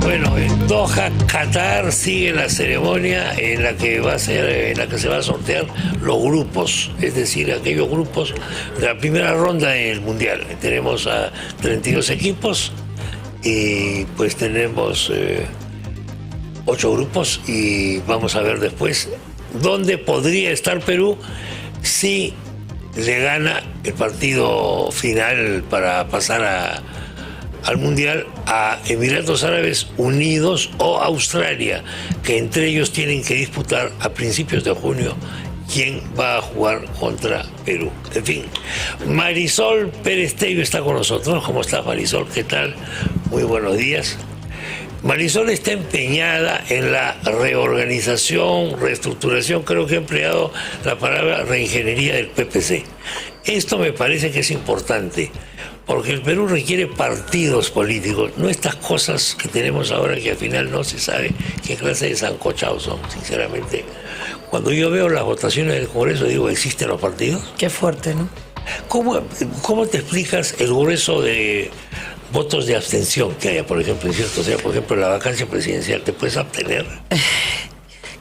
Bueno, en Doha, Qatar, sigue la ceremonia en la que se va a sortear los grupos, es decir, aquellos grupos de la primera ronda del Mundial. Tenemos a 32 equipos y pues tenemos 8 grupos y vamos a ver después dónde podría estar Perú si le gana el partido final para pasar al Mundial a Emiratos Árabes Unidos o Australia, que entre ellos tienen que disputar a principios de junio quién va a jugar contra Perú. En fin, Marisol Pérez Tello está con nosotros. ¿Cómo estás, Marisol? ¿Qué tal? Muy buenos días. Marisol está empeñada en la reorganización, reestructuración, creo que he empleado la palabra reingeniería del PPC. Esto me parece que es importante, porque el Perú requiere partidos políticos, no estas cosas que tenemos ahora que al final no se sabe qué clase de sancochados son, sinceramente. Cuando yo veo las votaciones del Congreso digo, ¿existen los partidos? Qué fuerte, ¿no? ¿Cómo te explicas el grueso de votos de abstención que haya, por ejemplo, en cierto, o sea, por ejemplo, en la vacancia presidencial, ¿te puedes abstener?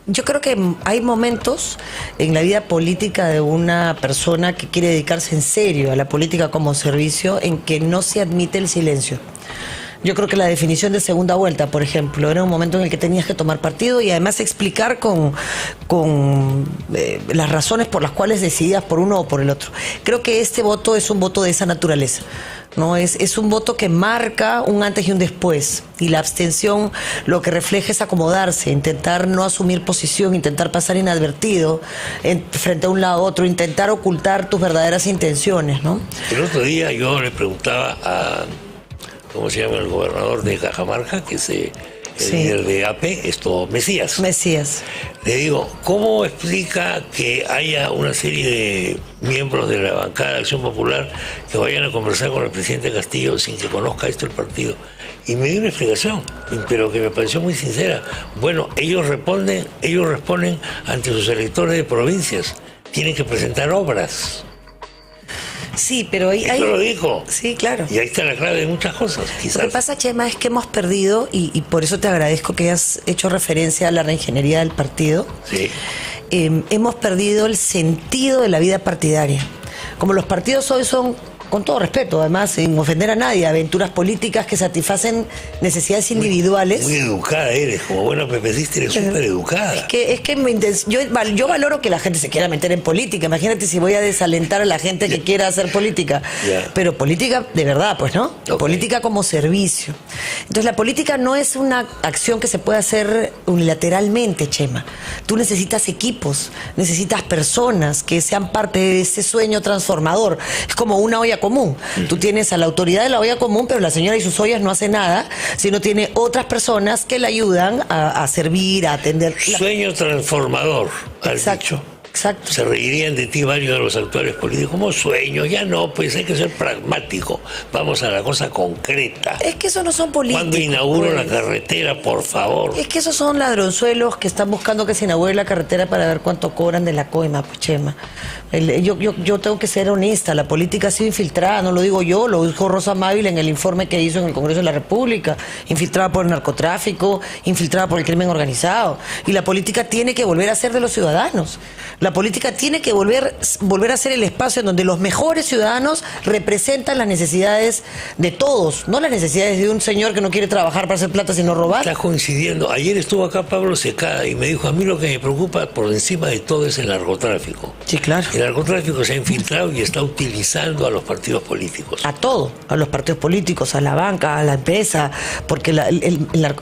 Yo creo que hay momentos en la vida política de una persona que quiere dedicarse en serio a la política como servicio en que no se admite el silencio. Yo creo que la definición de segunda vuelta, por ejemplo, era un momento en el que tenías que tomar partido y además explicar con las razones por las cuales decidías por uno o por el otro. Creo que este voto es un voto de esa naturaleza, ¿no? Es un voto que marca un antes y un después. Y la abstención lo que refleja es acomodarse, intentar no asumir posición, intentar pasar inadvertido frente a un lado a otro, intentar ocultar tus verdaderas intenciones, ¿no? El otro día yo le preguntaba a... ¿cómo se llama el gobernador de Cajamarca? Que es el líder de AP, Mesías. Mesías. Le digo, ¿cómo explica que haya una serie de miembros de la bancada de Acción Popular que vayan a conversar con el presidente Castillo sin que conozca esto el partido? Y me dio una explicación, pero que me pareció muy sincera. Bueno, ellos responden ante sus electores de provincias. Tienen que presentar obras. Sí, pero ahí... Esto lo dijo. Sí, claro. Y ahí está la clave de muchas cosas, quizás. Lo que pasa, Chema, es que hemos perdido, y por eso te agradezco que hayas hecho referencia a la reingeniería del partido. Sí. Hemos perdido el sentido de la vida partidaria. Como los partidos hoy son, con todo respeto, además, sin ofender a nadie, aventuras políticas que satisfacen necesidades individuales. Muy educada eres, como buena pepecista, eres súper educada. Es que yo valoro que la gente se quiera meter en política. Imagínate si voy a desalentar a la gente que quiera hacer política. Pero política de verdad, pues, ¿no? Okay. Política como servicio. Entonces, la política no es una acción que se pueda hacer unilateralmente, Chema. Tú necesitas equipos, necesitas personas que sean parte de ese sueño transformador. Es como una olla común. Tú tienes a la autoridad de la olla común, pero la señora y sus ollas no hace nada, sino tiene otras personas que le ayudan a servir, a atender. Sueño transformador, has dicho. Exacto. Se reirían de ti varios de los actores políticos. Como sueños, ya no, pues hay que ser pragmático. Vamos a la cosa concreta. Es que eso no son políticos. ¿Cuándo inauguro la carretera, por favor? Es que esos son ladronzuelos que están buscando que se inaugure la carretera para ver cuánto cobran de la coima, pues, Chema. Yo tengo que ser honesta, la política ha sido infiltrada, no lo digo yo, lo dijo Rosa Mávila en el informe que hizo en el Congreso de la República, infiltrada por el narcotráfico, infiltrada por el crimen organizado. Y la política tiene que volver a ser de los ciudadanos. La política tiene que volver a ser el espacio en donde los mejores ciudadanos representan las necesidades de todos, no las necesidades de un señor que no quiere trabajar para hacer plata sino robar. Está coincidiendo. Ayer estuvo acá Pablo Secada y me dijo, a mí lo que me preocupa por encima de todo es el narcotráfico. Sí, claro. El narcotráfico se ha infiltrado y está utilizando a los partidos políticos. A todo, a los partidos políticos, a la banca, a la empresa, porque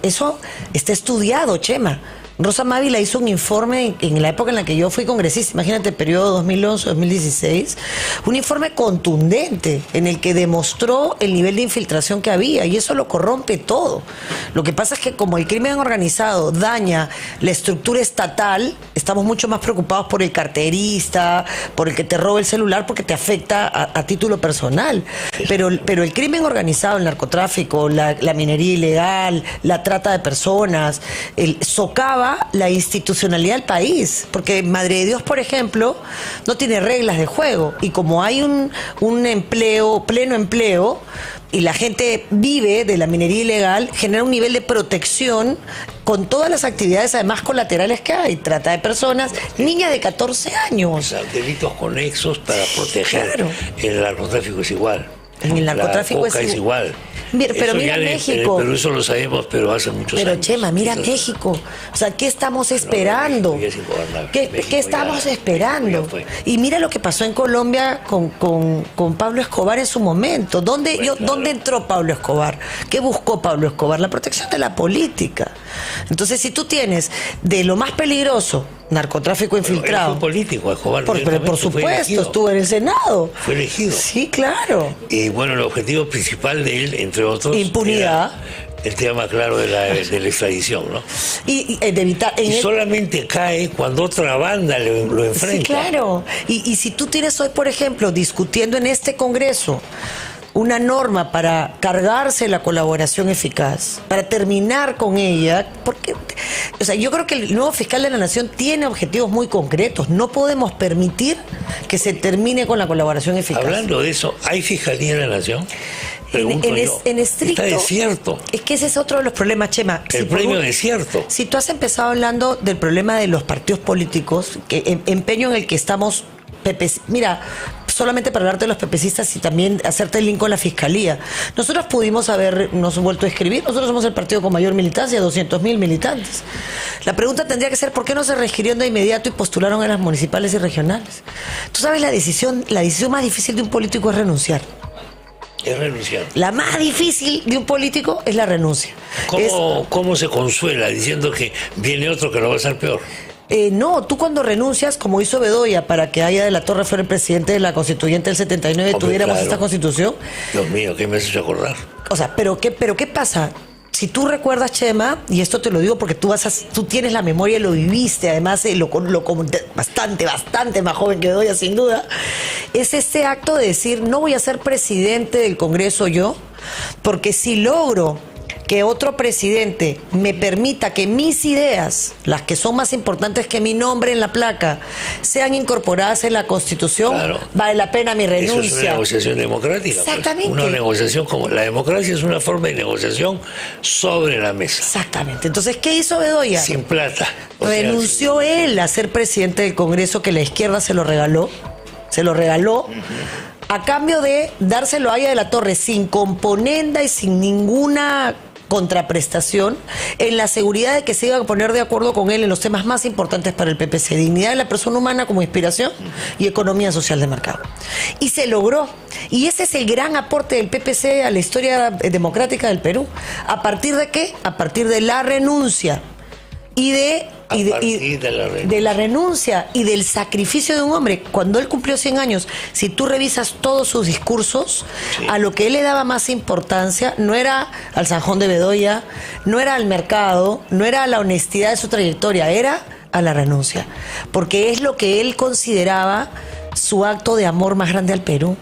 eso está estudiado, Chema. Rosa Mávila hizo un informe en la época en la que yo fui congresista, imagínate, periodo 2011-2016, un informe contundente en el que demostró el nivel de infiltración que había, y eso lo corrompe todo. Lo que pasa es que como el crimen organizado daña la estructura estatal, estamos mucho más preocupados por el carterista, por el que te roba el celular, porque te afecta a título personal. Pero el crimen organizado, el narcotráfico, la minería ilegal, la trata de personas, socava la institucionalidad del país, porque Madre de Dios, por ejemplo, no tiene reglas de juego, y como hay un empleo, pleno empleo, y la gente vive de la minería ilegal, genera un nivel de protección con todas las actividades además colaterales que hay, trata de personas, niñas de 14 años. O sea, delitos conexos para proteger. Claro. El narcotráfico es igual. En el narcotráfico la coca es igual. Pero Eso mira ya México. Pero eso lo sabemos, pero hace muchos años. Pero Chema, mira Quizás. México. O sea, ¿qué estamos esperando? México ya es ingobernable. ¿Qué México estamos ya- esperando? México ya fue. Y mira lo que pasó en Colombia con Pablo Escobar en su momento. ¿Dónde, Bueno, claro. ¿Dónde entró Pablo Escobar? ¿Qué buscó Pablo Escobar? La protección de la política. Entonces, si tú tienes de lo más peligroso, narcotráfico Pero él infiltrado. fue político, Escobar. Pero por directamente fue supuesto, elegido. estuvo en el Senado. Fue elegido. Sí, claro. Y bueno, el objetivo principal de él, entre otros, Impunidad. era el tema claro de la extradición, ¿no? Y de evitar. Y solamente cae cuando otra banda lo enfrenta. Sí, claro. Y si tú tienes hoy, por ejemplo, discutiendo en este Congreso una norma para cargarse la colaboración eficaz, para terminar con ella, porque, o sea, yo creo que el nuevo fiscal de la Nación tiene objetivos muy concretos. No podemos permitir que se termine con la colaboración eficaz. Hablando de eso, ¿hay fiscalía en la Nación? Pregunto yo. En estricto. Está desierto. Es que ese es otro de los problemas, Chema. El por premio un- desierto. Si tú has empezado hablando del problema de los partidos políticos, que empeño en el que estamos, mira, solamente para hablarte de los pepecistas y también hacerte el link con la fiscalía. Nosotros pudimos habernos vuelto a escribir, nosotros somos el partido con mayor militancia, 200.000 militantes. La pregunta tendría que ser, ¿por qué no se requirieron de inmediato y postularon a las municipales y regionales? Tú sabes, la decisión más difícil de un político es renunciar. Es renunciar. La más difícil de un político es la renuncia. ¿Cómo se consuela diciendo que viene otro que lo va a hacer peor? No, tú cuando renuncias, como hizo Bedoya, para que Haya de la Torre fuera el presidente de la constituyente del 79 y Hombre, tuviéramos claro. esta constitución. Dios mío, ¿qué me has hecho acordar? O sea, ¿pero qué pasa? Si tú recuerdas, Chema, y esto te lo digo porque tú tienes la memoria y lo viviste, además bastante más joven que Bedoya, sin duda, es este acto de decir, no voy a ser presidente del Congreso yo, porque si logro que otro presidente me permita que mis ideas, las que son más importantes que mi nombre en la placa, sean incorporadas en la Constitución, Claro. vale la pena mi renuncia. Eso es una negociación democrática. pues. Exactamente. Una negociación como la democracia es una forma de negociación sobre la mesa, Exactamente. Entonces, ¿qué hizo Bedoya? sin plata. O sea, Renunció él a ser presidente del Congreso, que la izquierda se lo regaló, a cambio de dárselo a Haya de la Torre sin componenda y sin ninguna contraprestación, en la seguridad de que se iba a poner de acuerdo con él en los temas más importantes para el PPC, dignidad de la persona humana como inspiración y economía social de mercado. Y se logró. Y ese es el gran aporte del PPC a la historia democrática del Perú. ¿A partir de qué? A partir de la renuncia y de la renuncia y del sacrificio de un hombre. Cuando él cumplió 100 años, si tú revisas todos sus discursos, Sí. a lo que él le daba más importancia no era al zanjón de Bedoya, no era al mercado, no era a la honestidad de su trayectoria, era a la renuncia, porque es lo que él consideraba su acto de amor más grande al Perú.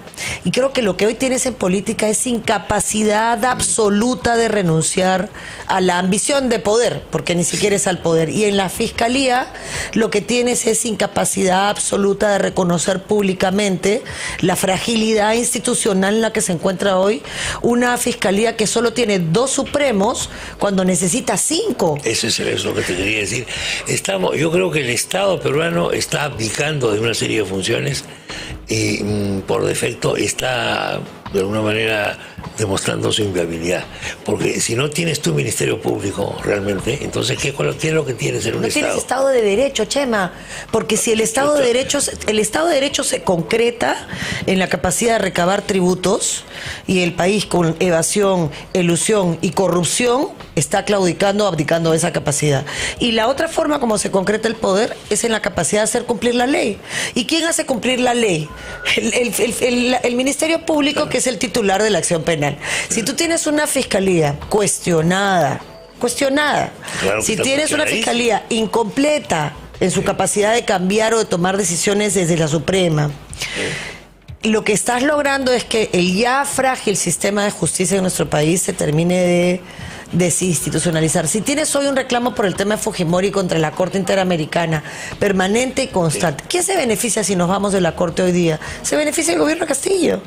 Y creo que lo que hoy tienes en política es incapacidad absoluta de renunciar a la ambición de poder, porque ni siquiera es al poder. Y en la fiscalía lo que tienes es incapacidad absoluta de reconocer públicamente la fragilidad institucional en la que se encuentra hoy una fiscalía que solo tiene 2 supremos cuando necesita 5. Eso es lo que te quería decir. Yo creo que el Estado peruano está abdicando de una serie de funciones y por defecto está de alguna manera demostrando su inviabilidad. Porque si no tienes tu ministerio público realmente, entonces ¿qué es lo que tienes en un No Estado? tienes Estado de Derecho, Chema, porque si el Estado de Derecho se concreta en la capacidad de recabar tributos y el país con evasión, elusión y corrupción está claudicando, abdicando de esa capacidad. Y la otra forma como se concreta el poder es en la capacidad de hacer cumplir la ley. ¿Y quién hace cumplir la ley? El Ministerio Público, que es el titular de la acción penal. Si tú tienes una fiscalía cuestionada, Claro que si está tienes una cuestionadísima. fiscalía incompleta en su capacidad de cambiar o de tomar decisiones desde la Suprema, lo que estás logrando es que el ya frágil sistema de justicia de nuestro país se termine de desinstitucionalizar. Si tienes hoy un reclamo por el tema de Fujimori contra la Corte Interamericana, permanente y constante, ¿quién se beneficia si nos vamos de la Corte hoy día? Se beneficia el gobierno de Castillo.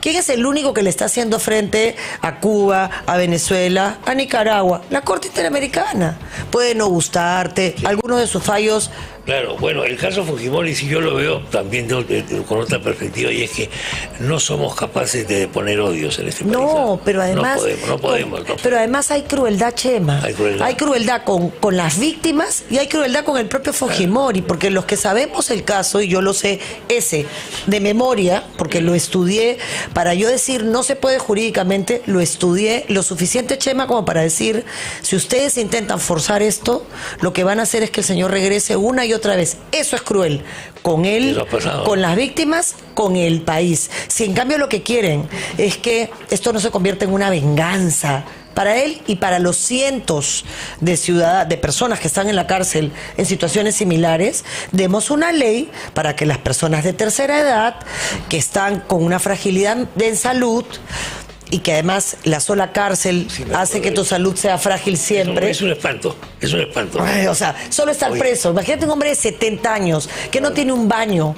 ¿Quién es el único que le está haciendo frente a Cuba, a Venezuela, a Nicaragua? La Corte Interamericana. Puede no gustarte, algunos de sus fallos. Claro, bueno, el caso Fujimori, si yo lo veo también con otra perspectiva, y es que no somos capaces de poner odios en este país. No, pero además... No podemos. Pero además hay crueldad, Chema. Hay crueldad con las víctimas y hay crueldad con el propio Fujimori, porque los que sabemos el caso, y yo lo sé, ese, de memoria, porque lo estudié, para yo decir no se puede jurídicamente, lo estudié lo suficiente, Chema, como para decir, si ustedes intentan forzar esto, lo que van a hacer es que el señor regrese una y otra vez. Eso es cruel. Con él, con las víctimas, con el país. Si en cambio lo que quieren es que esto no se convierta en una venganza para él y para los cientos de personas que están en la cárcel en situaciones similares, demos una ley para que las personas de tercera edad, que están con una fragilidad en salud, y que además la sola cárcel hace que tu salud sea frágil siempre. Es un espanto. Ay, o sea, solo estar preso. Imagínate un hombre de 70 años que no tiene un baño.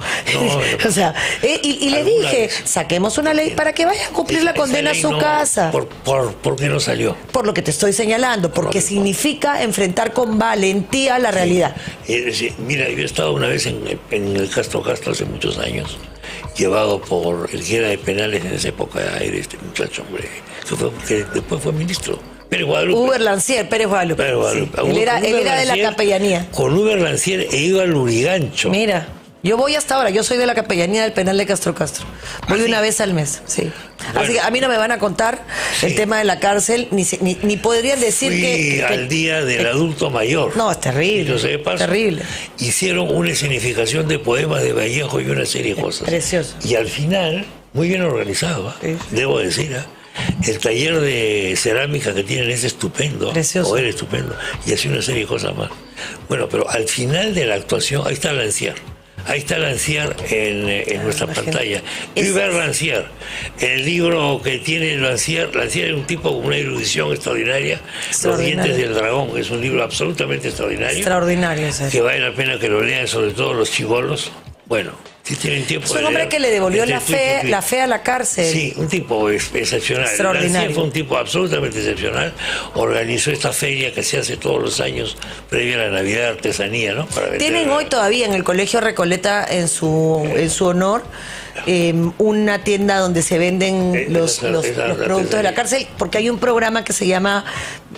O sea, y le dije, saquemos una ley para que vayan a cumplir la condena a su casa. ¿Por qué no salió? Por lo que te estoy señalando, porque significa enfrentar con valentía la realidad. Mira, yo he estado una vez en el Castro hace muchos años, llevado por el que era de penales en esa época, era este muchacho, hombre, que después fue ministro. Pérez Guadalupe. Uber Lancier, Pérez Guadalupe. Sí. Él era de la capellanía. Con Uber Lancier e iba al Lurigancho. Mira, yo voy hasta ahora, yo soy de la capellanía del penal de Castro. Voy una vez al mes, sí. Bueno, así que a mí no me van a contar el tema de la cárcel, ni podrían decir que al día del adulto mayor. No, es terrible. Terrible. Hicieron una escenificación de poemas de Vallejo y una serie de cosas. Precioso. Y al final, muy bien organizado, debo decir, el taller de cerámica que tienen es estupendo. Precioso. Era estupendo. Y así una serie de cosas más. Bueno, pero al final de la actuación, ahí está Lancier. Ahí está Lancier en nuestra pantalla. Hubert Lancier, el libro que tiene Lancier es un tipo con una erudición extraordinaria. Los dientes del dragón, es un libro absolutamente extraordinario. Extraordinario, sí. Que vale la pena que lo lean, sobre todo los chibolos. Bueno, si tienen tiempo. Es un hombre que le devolvió la fe a la cárcel. Sí, un tipo excepcional. Lancier fue un tipo absolutamente excepcional. Organizó esta feria que se hace todos los años previa a la Navidad de Artesanía, ¿no? Tienen hoy todavía en el Colegio Recoleta en su honor una tienda donde se venden los productos de la cárcel, porque hay un programa que se llama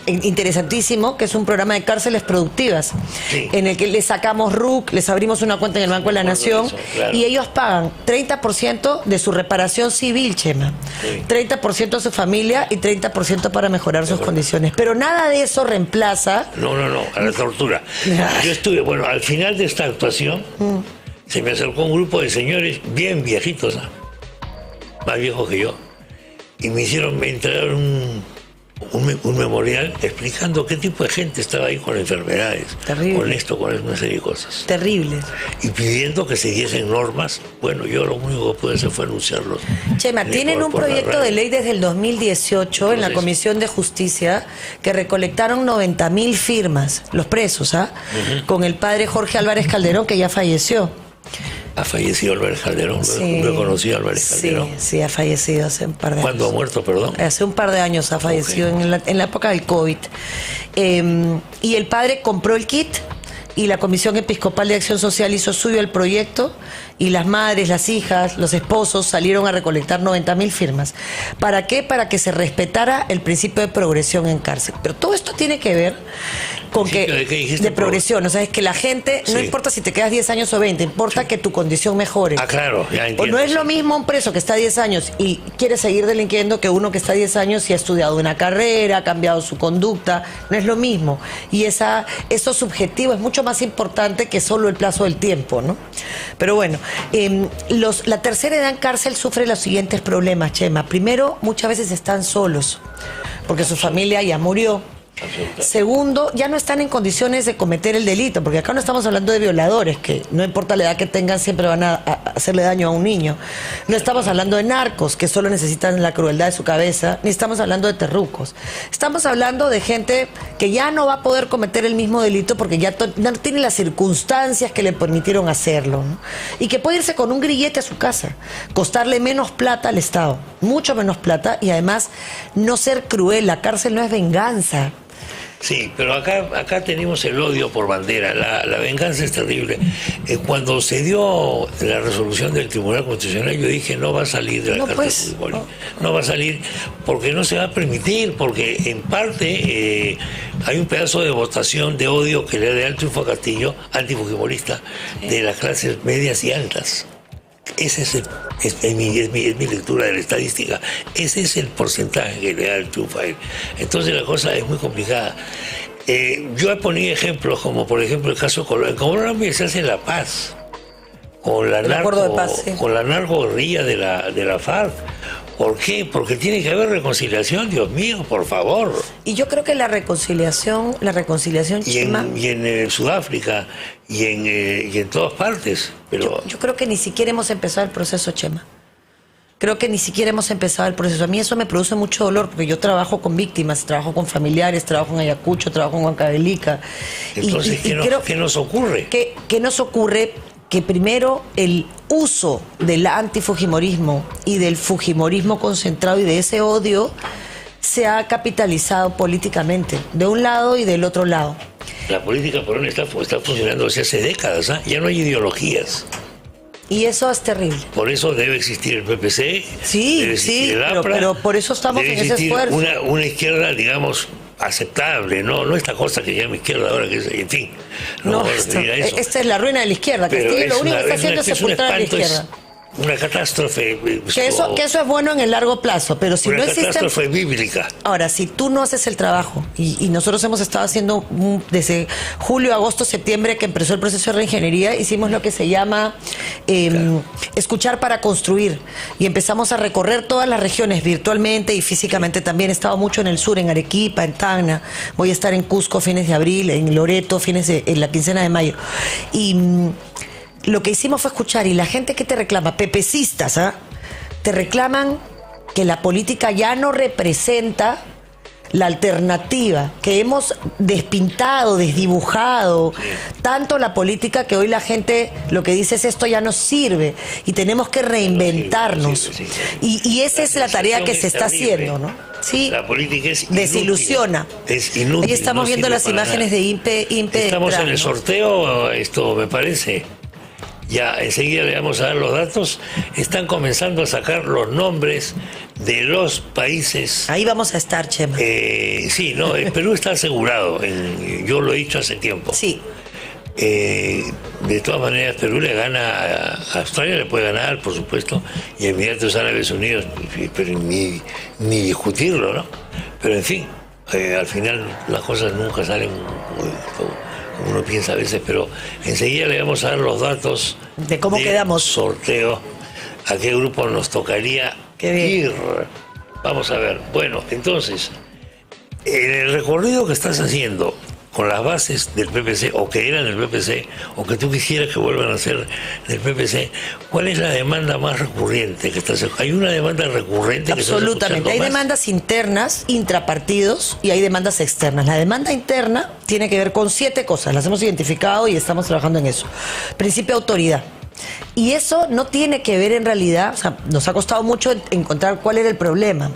interesantísimo, que es un programa de cárceles productivas, en el que les sacamos RUC, les abrimos una cuenta en el Banco de la Nación, y ellos pagan 30% de su reparación civil, Chema, 30% a su familia y 30% para mejorar sus condiciones, pero nada de eso reemplaza a la tortura. Yo estuve, al final de esta actuación se me acercó un grupo de señores bien viejitos, más viejos que yo, y me hicieron entregar un memorial explicando qué tipo de gente estaba ahí con enfermedades, con esto, con una serie de cosas. Terrible. Y pidiendo que se diesen normas. Bueno, yo lo único que pude hacer fue anunciarlos. Chema, tienen un proyecto de ley desde el 2018 en la Comisión de Justicia que recolectaron 90.000 firmas, los presos, con el padre Jorge Álvarez Calderón, que ya falleció. Ha fallecido Álvarez Calderón, no he conocido a Álvarez Calderón. Sí, ha fallecido hace un par de años. ¿Cuándo ha muerto, perdón? Hace un par de años ha fallecido, en la época del COVID. Y el padre compró el kit y la Comisión Episcopal de Acción Social hizo suyo el proyecto y las madres, las hijas, los esposos salieron a recolectar 90.000 firmas. ¿Para qué? Para que se respetara el principio de progresión en cárcel. Pero todo esto tiene que ver con de progresión, o sea, es que la gente, no importa si te quedas 10 años o 20, importa que tu condición mejore. Claro, ya entiendo. O no es lo mismo un preso que está 10 años y quiere seguir delinquiendo que uno que está 10 años y ha estudiado una carrera, ha cambiado su conducta, no es lo mismo. Y eso subjetivo es mucho más importante que solo el plazo del tiempo, ¿no? Pero bueno, la tercera edad en cárcel sufre los siguientes problemas, Chema. Primero, muchas veces están solos, porque su familia ya murió. Segundo, ya no están en condiciones de cometer el delito, porque acá no estamos hablando de violadores, que no importa la edad que tengan, siempre van a hacerle daño a un niño. No estamos hablando de narcos, que solo necesitan la crueldad de su cabeza, ni estamos hablando de terrucos. Estamos hablando de gente que ya no va a poder cometer el mismo delito porque ya no tiene las circunstancias que le permitieron hacerlo, ¿no? Y que puede irse con un grillete a su casa, costarle menos plata al Estado, mucho menos plata, y además no ser cruel. La cárcel no es venganza. Sí, pero acá tenemos el odio por bandera. La venganza es terrible. Cuando se dio la resolución del Tribunal Constitucional, yo dije, no va a salir de la cárcel Fujimori. No va a salir porque no se va a permitir, porque en parte hay un pedazo de votación de odio que le da el triunfo a Castillo, antifujimorista, de las clases medias y altas. Ese es mi lectura de la estadística. Ese es el porcentaje que le da el triunfo a él. Entonces la cosa es muy complicada. Yo he ponido ejemplos como por ejemplo el caso de Colombia. En Colombia se hace la paz con la narco-guerrilla de la FARC. ¿Por qué? Porque tiene que haber reconciliación, Dios mío, por favor. Y yo creo que la reconciliación, Chema, y en Sudáfrica y en todas partes. Pero yo creo que ni siquiera hemos empezado el proceso, Chema. Creo que ni siquiera hemos empezado el proceso. A mí eso me produce mucho dolor, porque yo trabajo con víctimas, trabajo con familiares, trabajo en Ayacucho, trabajo en Huancavelica. Entonces, ¿qué nos ocurre? ¿Qué nos ocurre? Que primero el uso del antifujimorismo y del fujimorismo concentrado y de ese odio se ha capitalizado políticamente, de un lado y del otro lado. La política por está funcionando desde hace décadas, ¿eh? Ya no hay ideologías. Y eso es terrible. Por eso debe existir el PPC, sí, debe existir el APRA, pero por eso estamos en ese esfuerzo. Una izquierda, digamos, aceptable, no esta cosa que llama izquierda ahora, que es, en fin. Esta es la ruina de la izquierda. Castillo lo único que está haciendo es sepultar a la izquierda. Una catástrofe. Que eso es bueno en el largo plazo, pero si no existe... Una catástrofe bíblica. Ahora, si tú no haces el trabajo, y nosotros hemos estado haciendo desde julio, agosto, septiembre, que empezó el proceso de reingeniería, hicimos lo que se llama escuchar para construir, y empezamos a recorrer todas las regiones virtualmente y físicamente también. He estado mucho en el sur, en Arequipa, en Tacna, voy a estar en Cusco fines de abril, en Loreto en la quincena de mayo, y lo que hicimos fue escuchar. Y la gente que te reclama, pepecistas, te reclaman que la política ya no representa la alternativa, que hemos despintado, desdibujado tanto la política, que hoy la gente lo que dice es: esto ya no sirve y tenemos que reinventarnos. Y esa es la tarea que se está haciendo, ¿no? Sí, la política es inútil, desilusiona. Es inútil. Ahí estamos viendo las imágenes de INPE. Estamos en el sorteo, esto me parece. Ya, enseguida le vamos a dar los datos. Están comenzando a sacar los nombres de los países. Ahí vamos a estar, Chema. Sí, no, el Perú está asegurado. Yo lo he dicho hace tiempo. Sí. De todas maneras, Perú le gana a Australia, le puede ganar, por supuesto, y a Emiratos Árabes Unidos, pero ni discutirlo, ¿no? Pero en fin, al final las cosas nunca salen como uno piensa a veces, pero enseguida le vamos a dar los datos de cómo quedamos. Sorteo, a qué grupo nos tocaría ir. Vamos a ver. Bueno, entonces, en el recorrido que estás haciendo con las bases del PPC, o que eran del PPC, o que tú quisieras que vuelvan a ser del PPC, ¿cuál es la demanda más recurrente que estás? ¿Hay una demanda recurrente? Absolutamente. Hay demandas internas, intrapartidos, y hay demandas externas. La demanda interna tiene que ver con 7 cosas. Las hemos identificado y estamos trabajando en eso. Principio de autoridad. Y eso no tiene que ver en realidad, o sea, nos ha costado mucho encontrar cuál era el problema.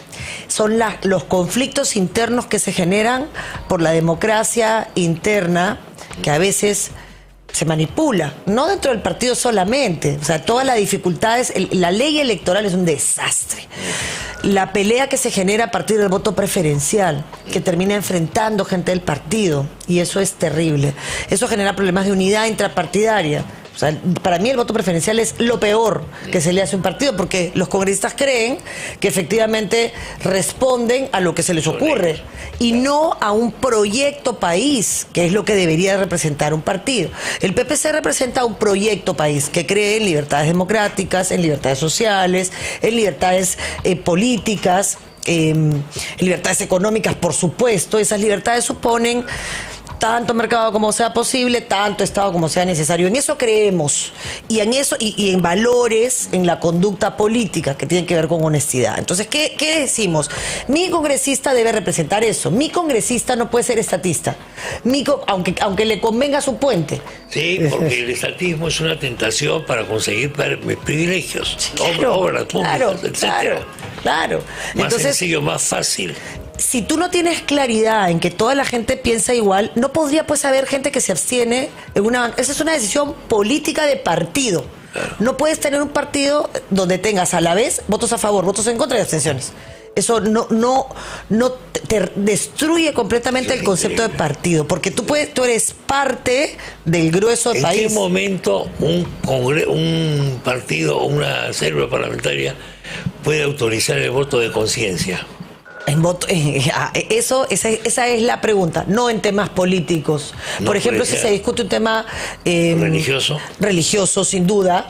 Son los conflictos internos que se generan por la democracia interna, que a veces se manipula, no dentro del partido solamente. O sea, todas las dificultades, la ley electoral es un desastre. La pelea que se genera a partir del voto preferencial, que termina enfrentando gente del partido, y eso es terrible. Eso genera problemas de unidad intrapartidaria. O sea, para mí el voto preferencial es lo peor que se le hace a un partido, porque los congresistas creen que efectivamente responden a lo que se les ocurre y no a un proyecto país, que es lo que debería representar un partido. El PPC representa un proyecto país que cree en libertades democráticas, en libertades sociales, en libertades políticas, libertades económicas, por supuesto. Esas libertades suponen tanto mercado como sea posible, tanto Estado como sea necesario. En eso creemos, y en eso y en valores, en la conducta política que tienen que ver con honestidad. Entonces, ¿qué decimos? Mi congresista debe representar eso. Mi congresista no puede ser estatista, aunque le convenga su puente. Sí, porque el estatismo es una tentación para conseguir privilegios, Sí, claro, obras públicas, etc. Claro. Más Entonces, sencillo, más fácil. si tú no tienes claridad en que toda la gente piensa igual, no podría pues haber gente que se abstiene en una banca. Esa es una decisión política de partido. Claro. No puedes tener un partido donde tengas a la vez votos a favor, votos en contra y abstenciones. Eso no te destruye completamente el concepto de partido, porque tú eres parte del grueso del país. ¿En qué momento un partido o una célula parlamentaria puede autorizar el voto de conciencia? Esa es la pregunta, no en temas políticos. No. Por ejemplo, si se discute un tema religioso, sin duda,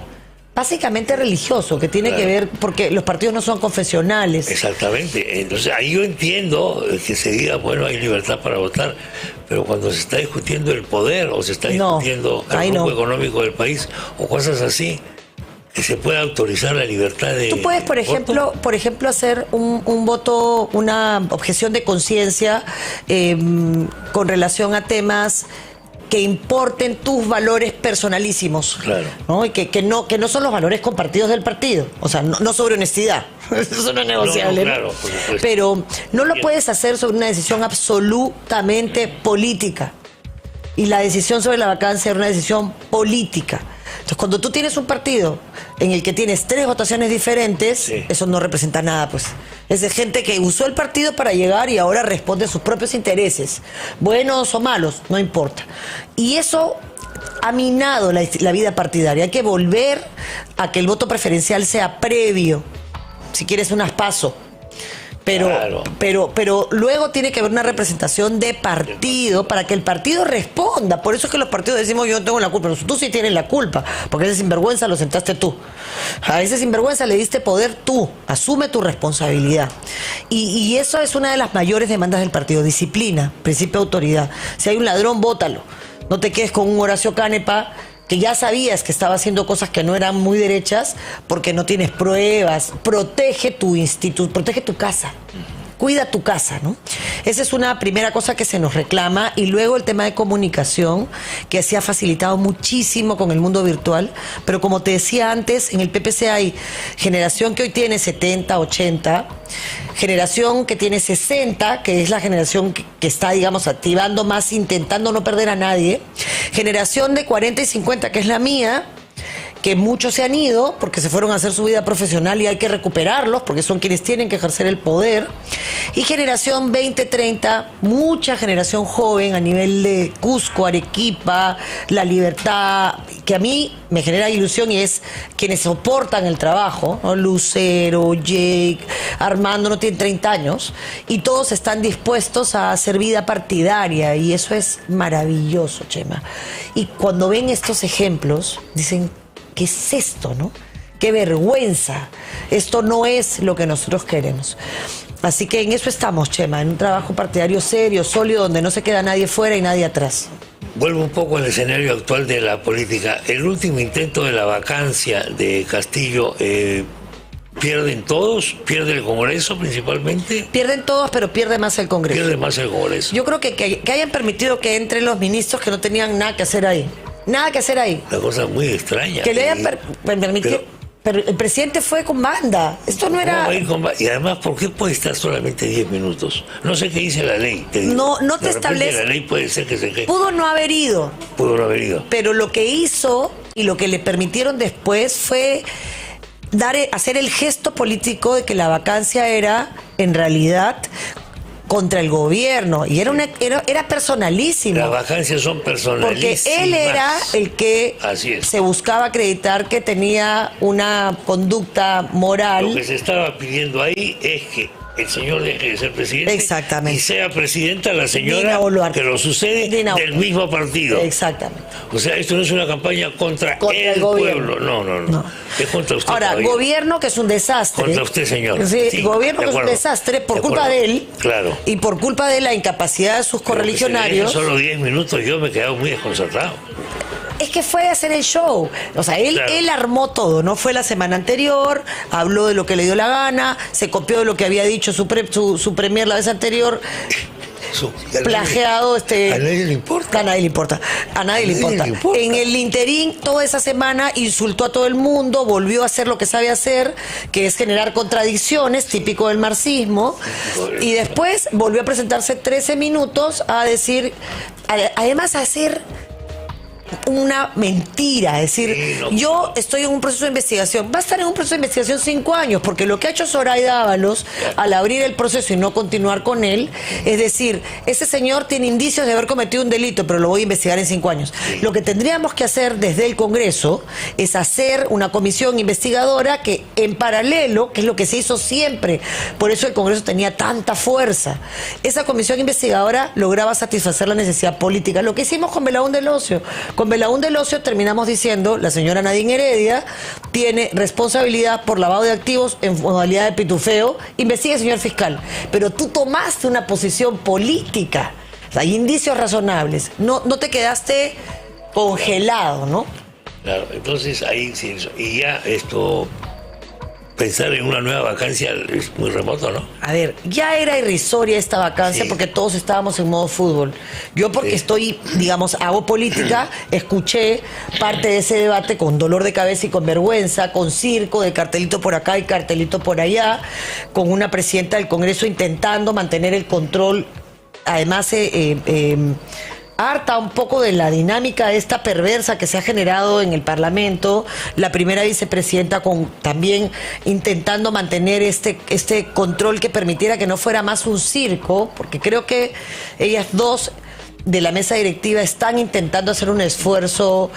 básicamente religioso, que tiene que ver, porque los partidos no son confesionales. Exactamente. Entonces, ahí yo entiendo que se diga, bueno, hay libertad para votar, pero cuando se está discutiendo el poder o se está discutiendo el rumbo económico del país o cosas así, que se pueda autorizar la libertad de... Tú puedes, por ejemplo, hacer un voto, una objeción de conciencia con relación a temas que importen tus valores personalísimos. Claro. ¿No? Y que no son los valores compartidos del partido. O sea, no sobre honestidad. Eso no es negociable. Claro, por supuesto. Pero no lo puedes hacer sobre una decisión absolutamente política. Y la decisión sobre la vacancia es una decisión política. Entonces, cuando tú tienes un partido en el que tienes 3 votaciones diferentes, eso no representa nada, pues. Es de gente que usó el partido para llegar y ahora responde a sus propios intereses. Buenos o malos, no importa. Y eso ha minado la vida partidaria. Hay que volver a que el voto preferencial sea previo, si quieres unas PASO. Pero luego tiene que haber una representación de partido para que el partido responda. Por eso es que los partidos decimos yo no tengo la culpa. Pero tú sí tienes la culpa, porque ese sinvergüenza lo sentaste tú. A ese sinvergüenza le diste poder tú. Asume tu responsabilidad. Y eso es una de las mayores demandas del partido. Disciplina, principio de autoridad. Si hay un ladrón, bótalo. No te quedes con un Horacio Canepa que ya sabías que estaba haciendo cosas que no eran muy derechas porque no tienes pruebas. Protege tu instituto, protege tu casa. Cuida tu casa, ¿no? Esa es una primera cosa que se nos reclama. Y luego el tema de comunicación, que se ha facilitado muchísimo con el mundo virtual. Pero como te decía antes, en el PPC hay generación que hoy tiene 70, 80, generación que tiene 60, que es la generación que está, digamos, activando más, intentando no perder a nadie, generación de 40 y 50, que es la mía, que muchos se han ido porque se fueron a hacer su vida profesional y hay que recuperarlos porque son quienes tienen que ejercer el poder. Y generación 20-30, mucha generación joven a nivel de Cusco, Arequipa, La Libertad, que a mí me genera ilusión y es quienes soportan el trabajo, ¿no? Lucero, Jake, Armando no tienen 30 años y todos están dispuestos a hacer vida partidaria y eso es maravilloso, Chema. Y cuando ven estos ejemplos, dicen, ¿qué es esto, no? ¡Qué vergüenza! Esto no es lo que nosotros queremos. Así que en eso estamos, Chema, en un trabajo partidario serio, sólido, donde no se queda nadie fuera y nadie atrás. Vuelvo un poco al escenario actual de la política. El último intento de la vacancia de Castillo, ¿pierden todos? ¿Pierde el Congreso principalmente? Pierden todos, pero pierde más el Congreso. Pierde más el Congreso. Yo creo que hayan permitido que entren los ministros que no tenían nada que hacer ahí. Nada que hacer ahí. Una cosa muy extraña. Que le hayan permitido. Pero el presidente fue con banda. Esto no era... Y además, ¿por qué puede estar solamente 10 minutos? No sé qué dice la ley. No te establece... La ley puede ser que se quede. Pudo no haber ido. Pudo no haber ido. Pero lo que hizo y lo que le permitieron después fue hacer el gesto político de que la vacancia era, en realidad, contra el gobierno. Y era personalísimo. Las vacancias son personalísimas. Porque él era el que se buscaba acreditar que tenía una conducta moral. Lo que se estaba pidiendo ahí es que el señor deje de ser presidente. Exactamente. Y sea presidenta la señora Dina Boluarte. que lo sucede del mismo partido. Exactamente. O sea, esto no es una campaña contra el pueblo. No. Es contra usted. Ahora, caballero. Gobierno que es un desastre. Contra usted, señor. Sí, gobierno que es un desastre por culpa de él. Claro. Y por culpa de la incapacidad de sus correligionarios. Solo 10 minutos yo me he quedado muy desconcertado. Es que fue a hacer el show. O sea, él armó todo, ¿no? Fue la semana anterior, habló de lo que le dio la gana, se copió de lo que había dicho su premier la vez anterior. Plagiado, a nadie le importa. A nadie le importa. A nadie le importa. En el interín, toda esa semana insultó a todo el mundo, volvió a hacer lo que sabe hacer, que es generar contradicciones, típico del marxismo, y después volvió a presentarse 13 minutos a decir, además a hacer una mentira, es decir, yo estoy en un proceso de investigación, va a estar en un proceso de investigación 5 años, porque lo que ha hecho Zoraida Ábalos al abrir el proceso y no continuar con él, es decir, ese señor tiene indicios de haber cometido un delito, pero lo voy a investigar en 5 años. Lo que tendríamos que hacer desde el Congreso es hacer una comisión investigadora que en paralelo, que es lo que se hizo siempre, por eso el Congreso tenía tanta fuerza, esa comisión investigadora lograba satisfacer la necesidad política, lo que hicimos con Belaúnde del Ocio. Con Belaúnde del Ocio terminamos diciendo, la señora Nadine Heredia tiene responsabilidad por lavado de activos en modalidad de pitufeo, investigue, señor fiscal. Pero tú tomaste una posición política, o sea, hay indicios razonables, no te quedaste congelado, ¿no? Claro, entonces ahí sí, y ya esto... Pensar en una nueva vacancia es muy remoto, ¿no? A ver, ya era irrisoria esta vacancia porque todos estábamos en modo fútbol. Yo porque estoy, digamos, hago política, escuché parte de ese debate con dolor de cabeza y con vergüenza, con circo, de cartelito por acá y cartelito por allá, con una presidenta del Congreso intentando mantener el control, además harta un poco de la dinámica esta perversa que se ha generado en el Parlamento, la primera vicepresidenta también intentando mantener este control que permitiera que no fuera más un circo, porque creo que ellas dos de la mesa directiva están intentando hacer un esfuerzo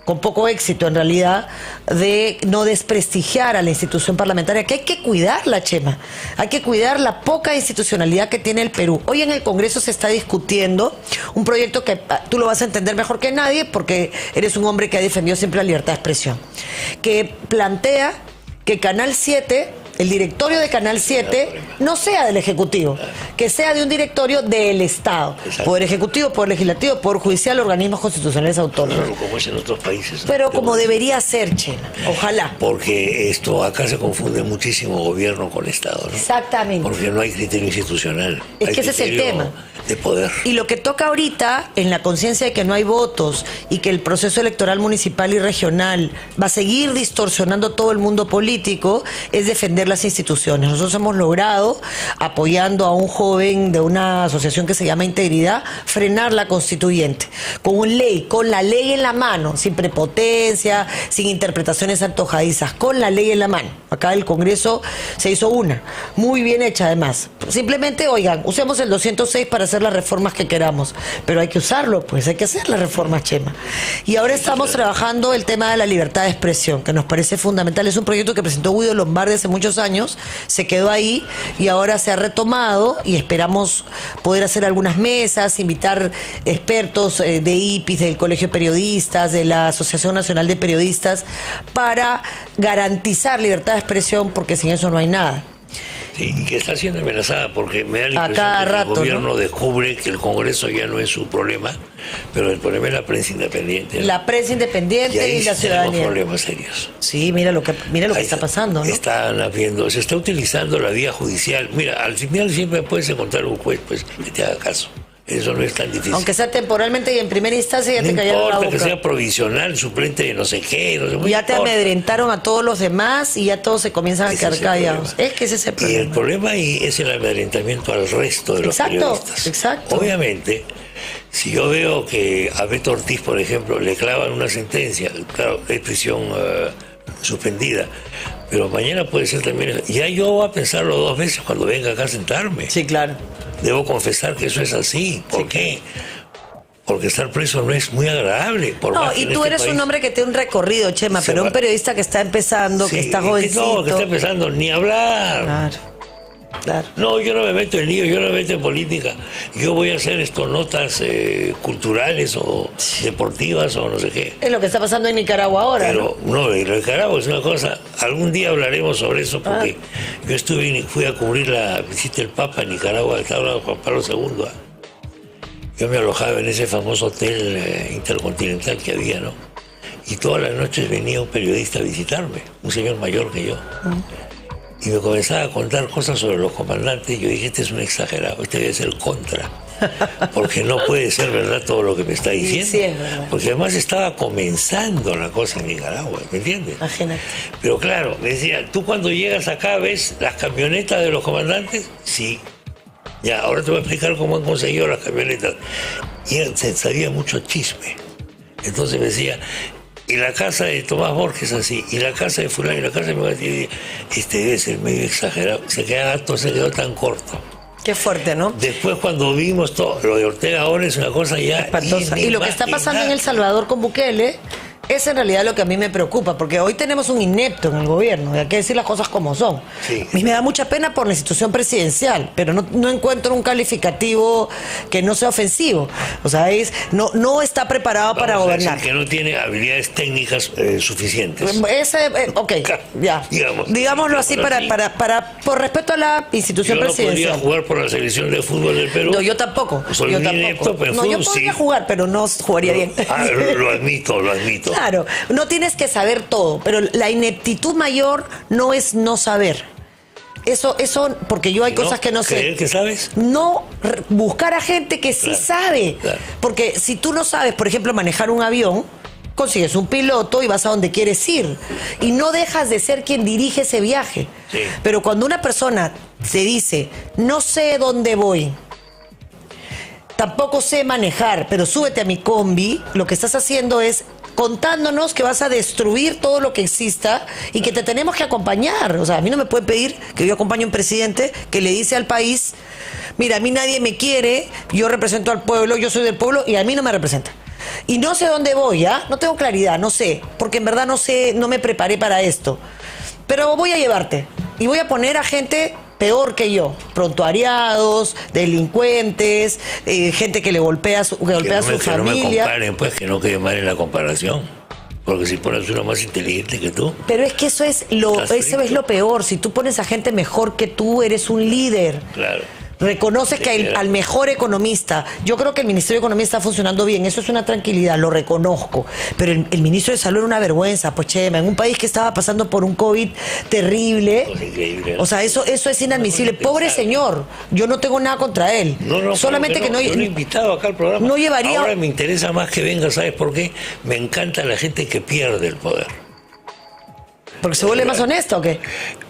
con poco éxito en realidad, de no desprestigiar a la institución parlamentaria, que hay que cuidarla, Chema. Hay que cuidar la poca institucionalidad que tiene el Perú. Hoy en el Congreso se está discutiendo un proyecto que tú lo vas a entender mejor que nadie, porque eres un hombre que ha defendido siempre la libertad de expresión, que plantea que Canal 7... el directorio de Canal 7 no sea del Ejecutivo, que sea de un directorio del Estado. Exacto. Poder Ejecutivo, Poder Legislativo, Poder Judicial, organismos constitucionales autónomos. Claro, como es en otros países. Pero como debería ser, Chema. Ojalá. Porque acá se confunde muchísimo gobierno con Estado, ¿no? Exactamente. Porque no hay criterio institucional. Es que ese es el tema. De poder. Y lo que toca ahorita, en la conciencia de que no hay votos y que el proceso electoral municipal y regional va a seguir distorsionando todo el mundo político, es defender las instituciones. Nosotros hemos logrado, apoyando a un joven de una asociación que se llama Integridad, frenar la constituyente con la ley en la mano, sin prepotencia, sin interpretaciones antojadizas, con la ley en la mano. Acá el Congreso se hizo una, muy bien hecha además. Simplemente, oigan, usemos el 206 para hacer las reformas que queramos, pero hay que usarlo, pues hay que hacer las reformas, Chema. Y ahora estamos trabajando el tema de la libertad de expresión, que nos parece fundamental. Es un proyecto que presentó Guido Lombardi hace muchos años, se quedó ahí y ahora se ha retomado y esperamos poder hacer algunas mesas, invitar expertos de IPIS, del Colegio de Periodistas, de la Asociación Nacional de Periodistas, para garantizar libertad de expresión, porque sin eso no hay nada. Sí, y que está siendo amenazada porque me da la impresión cada de que rato, el gobierno, ¿no?, descubre que el Congreso ya no es su problema, pero el problema es la prensa independiente, ¿no? La prensa independiente y la ciudadanía. Tenemos problemas serios. Sí, mira lo que está pasando, ¿no? Se está utilizando la vía judicial. Mira, al final siempre puedes encontrar un juez pues que te haga caso. Eso no es tan difícil. Aunque sea temporalmente y en primera instancia ya te cayeron la boca. No importa que sea provisional, suplente de no sé qué, no sé qué. Ya te amedrentaron a todos los demás y ya todos se comienzan a quedar callados. Es que ese es el problema. Y el problema ahí es el amedrentamiento al resto de los periodistas. Exacto. Obviamente, si yo veo que a Beto Ortiz, por ejemplo, le clavan una sentencia, claro, es prisión suspendida, pero mañana puede ser también... Ya yo voy a pensarlo 2 veces cuando venga acá a sentarme. Sí, claro. Debo confesar que eso es así. ¿Por qué? Porque estar preso no es muy agradable. No, y tú eres un hombre que tiene un recorrido, Chema, pero un periodista que está empezando, que está jovencito. No, que está empezando, ni hablar. Claro. Claro. No, yo no me meto en lío, yo no me meto en política. Yo voy a hacer notas culturales o deportivas o no sé qué. Es lo que está pasando en Nicaragua ahora. Pero no, en Nicaragua es una cosa. Algún día hablaremos sobre eso porque yo fui a cubrir la visita del Papa en Nicaragua, estaba hablando Juan Pablo II. Yo me alojaba en ese famoso hotel intercontinental que había, ¿no? Y todas las noches venía un periodista a visitarme, un señor mayor que yo. Y me comenzaba a contar cosas sobre los comandantes. Y yo dije, este es un exagerado, este debe ser contra. Porque no puede ser verdad todo lo que me está diciendo. Sí, es verdad. Porque además estaba comenzando la cosa en Nicaragua, ¿me entiendes? Imagínate. Pero claro, me decía, ¿tú cuando llegas acá ves las camionetas de los comandantes? Sí. Ya, ahora te voy a explicar cómo han conseguido las camionetas. Y se sabía mucho chisme. Entonces me decía, y la casa de Tomás Borges así, y la casa de fulano, y la casa de mi este debe ser medio exagerado, se quedó tan corto. Qué fuerte, ¿no? Después cuando vimos todo, lo de Ortega ahora es una cosa ya espantosa. Y lo que está pasando en El Salvador con Bukele es en realidad lo que a mí me preocupa, porque hoy tenemos un inepto en el gobierno, y hay que decir las cosas como son. Sí. A mí me da mucha pena por la institución presidencial, pero no encuentro un calificativo que no sea ofensivo. O sea, no está preparado para gobernar. Que no tiene habilidades técnicas suficientes. Ok, ya. Digámoslo así por respeto a la institución presidencial. Yo no podría jugar por la selección de fútbol del Perú. No, yo tampoco. Soy un inepto, pero no, yo podría jugar, pero no jugaría bien. Lo admito. Claro, no tienes que saber todo, pero la ineptitud mayor no es no saber. Eso, porque yo hay cosas que no sé. ¿Creer que sabes? No buscar a gente que sí sabe. Claro. Porque si tú no sabes, por ejemplo, manejar un avión, consigues un piloto y vas a donde quieres ir. Y no dejas de ser quien dirige ese viaje. Sí. Pero cuando una persona se dice, no sé dónde voy, tampoco sé manejar, pero súbete a mi combi, lo que estás haciendo es contándonos que vas a destruir todo lo que exista y que te tenemos que acompañar. O sea, a mí no me puede pedir que yo acompañe a un presidente que le dice al país, mira, a mí nadie me quiere, yo represento al pueblo, yo soy del pueblo y a mí no me representa. Y no sé dónde voy, ¿ah? No tengo claridad, no sé, porque en verdad no sé, no me preparé para esto. Pero voy a llevarte y voy a poner a gente peor que yo, prontuariados, delincuentes, gente que le golpea a su familia. Que no me comparen, pues, que no quede mal en la comparación. Porque si pones uno más inteligente que tú. Pero es que eso es lo peor. Si tú pones a gente mejor que tú, eres un líder. Claro. Reconoces que al mejor economista, yo creo que el Ministerio de Economía está funcionando bien, eso es una tranquilidad, lo reconozco, pero el Ministro de Salud era una vergüenza, pues Chema, en un país que estaba pasando por un COVID terrible, increíble. O sea, eso es inadmisible, pobre señor, yo no tengo nada contra él, solamente que no yo lo he invitado acá al programa, no llevaría... Ahora me interesa más que venga, ¿sabes por qué? Me encanta la gente que pierde el poder. ¿Porque se vuelve más honesto o qué?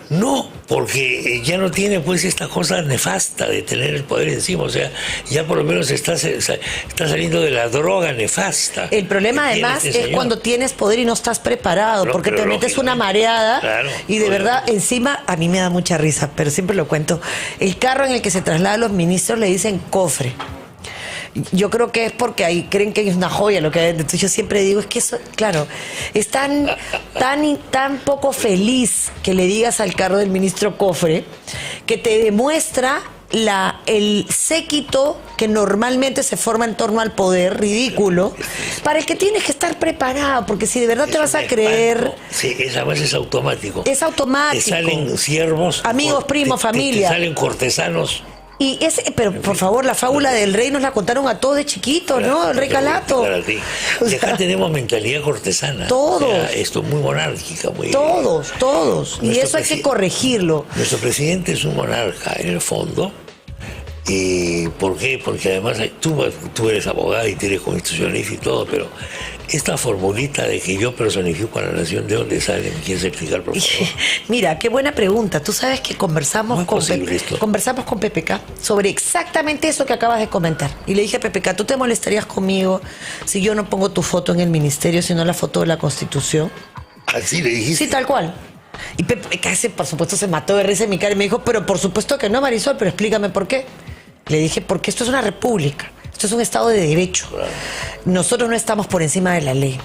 No, porque ya no tiene pues esta cosa nefasta de tener el poder encima, o sea, ya por lo menos está saliendo de la droga nefasta. El problema además es cuando tienes poder y no estás preparado, porque te metes una mareada y de verdad encima, a mí me da mucha risa, pero siempre lo cuento, el carro en el que se trasladan los ministros le dicen cofre. Yo creo que es porque ahí creen que es una joya lo que hay. Entonces yo siempre digo, es que eso, claro, es tan poco feliz que le digas al carro del ministro cofre, que te demuestra el séquito que normalmente se forma en torno al poder, ridículo, para el que tienes que estar preparado, porque si de verdad te vas a creer... Sí, esa vez es automático. Es automático. Te salen siervos, amigos, primos, familia. Te salen cortesanos. Pero por favor, la fábula del rey nos la contaron a todos de chiquitos, ¿no? El rey Calato. Y acá tenemos mentalidad cortesana. Todos. O sea, esto muy monárquica. Todos. Y eso hay que corregirlo. Nuestro presidente es un monarca, en el fondo. ¿Por qué? Porque además tú eres abogada y tienes constitucionalista y todo, pero esta formulita de que yo personifico a la nación, ¿de dónde sale? ¿Me quieres explicar, por favor? Mira, qué buena pregunta. Tú sabes que conversamos con PPK sobre exactamente eso que acabas de comentar. Y le dije a PPK, ¿tú te molestarías conmigo si yo no pongo tu foto en el ministerio, sino la foto de la Constitución? ¿Así le dijiste? Sí, tal cual. Y PPK, por supuesto, se mató de risa en mi cara y me dijo, pero por supuesto que no, Marisol, pero explícame por qué. Le dije, porque esto es una república, esto es un Estado de Derecho. Claro. Nosotros no estamos por encima de la ley.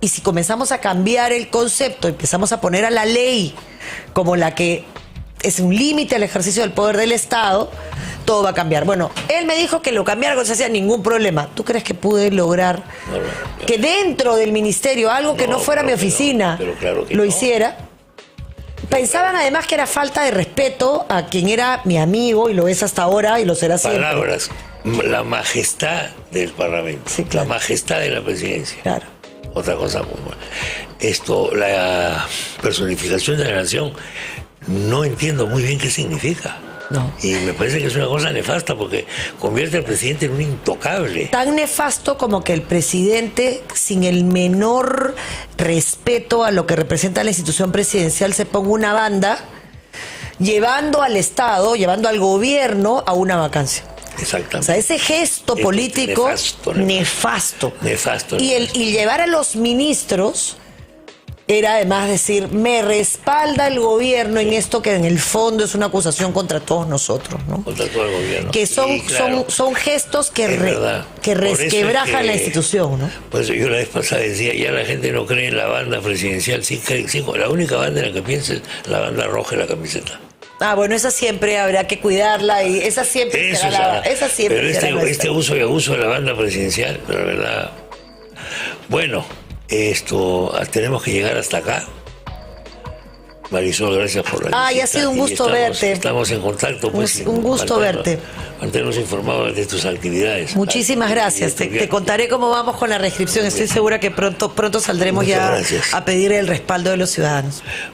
Y si comenzamos a cambiar el concepto, empezamos a poner a la ley como la que es un límite al ejercicio del poder del Estado, todo va a cambiar. Bueno, él me dijo que lo cambiara no se hacía ningún problema. ¿Tú crees que pude lograr que dentro del ministerio, algo que no fuera mi oficina, pero claro que lo no. hiciera? Pensaban además que era falta de respeto a quien era mi amigo, y lo es hasta ahora y lo será siempre. Palabras, la majestad del Parlamento, Sí, claro. la majestad de la presidencia. Claro. Otra cosa muy buena. Esto, la personificación de la nación, no entiendo muy bien qué significa. No. Y me parece que es una cosa nefasta porque convierte al presidente en un intocable. Tan nefasto como que el presidente, sin el menor respeto a lo que representa la institución presidencial, se ponga una banda llevando al Estado, llevando al gobierno a una vacancia. Exactamente. O sea, ese gesto político nefasto. nefasto. Y llevar a los ministros era además decir, me respalda el gobierno en esto que en el fondo es una acusación contra todos nosotros, ¿no? Contra todo el gobierno. Que son, claro, son gestos que, es verdad. que Por eso resquebrajan es que, la institución, ¿no? Pues yo la vez pasada decía, ya la gente no cree en la banda presidencial, sí, la única banda en la que piensa es la banda roja en la camiseta. Ah, bueno, esa siempre habrá que cuidarla y esa siempre Eso será será. esa siempre Pero será nuestra. este uso y abuso de la banda presidencial, la verdad. Bueno, tenemos que llegar hasta acá. Marisol, gracias por la visita. Ha sido un gusto verte. Estamos en contacto. Pues, Un gusto verte. Mantenernos informados de tus actividades. Muchísimas gracias. Te contaré cómo vamos con la restricción. Estoy segura que pronto saldremos Muchas ya gracias. a pedir el respaldo de los ciudadanos.